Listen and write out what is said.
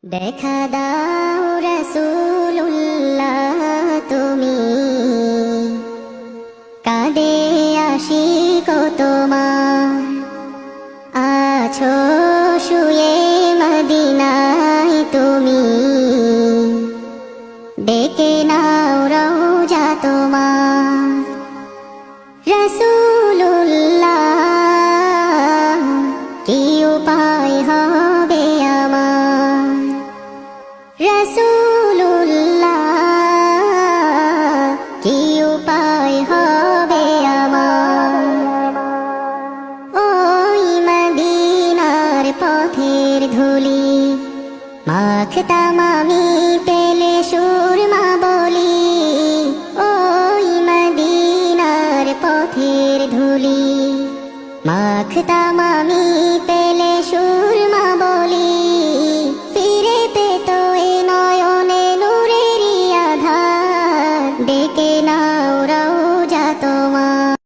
দেখা দাও রাসূলুল্লাহ তুমি, কাঁদে আশিক তোমার। আছো শুয়ে মদিনায় তুমি, ডেকে নাও রওজা তোমার। রাসূলুল্লাহ কি উপায় হবে আমার, রাসূলুল্লাহ কি উপায় হবে আমার। ওই মদিনার পথের ধুলি মাখতাম আমি পেলে সুরমা বলি। ওই মদিনার পথের ধুলি মাখতাম আমি পেলে সুরমা বলি। ফিরে পেত এ নয়নে নূরেরই আধার, ডেকে নাও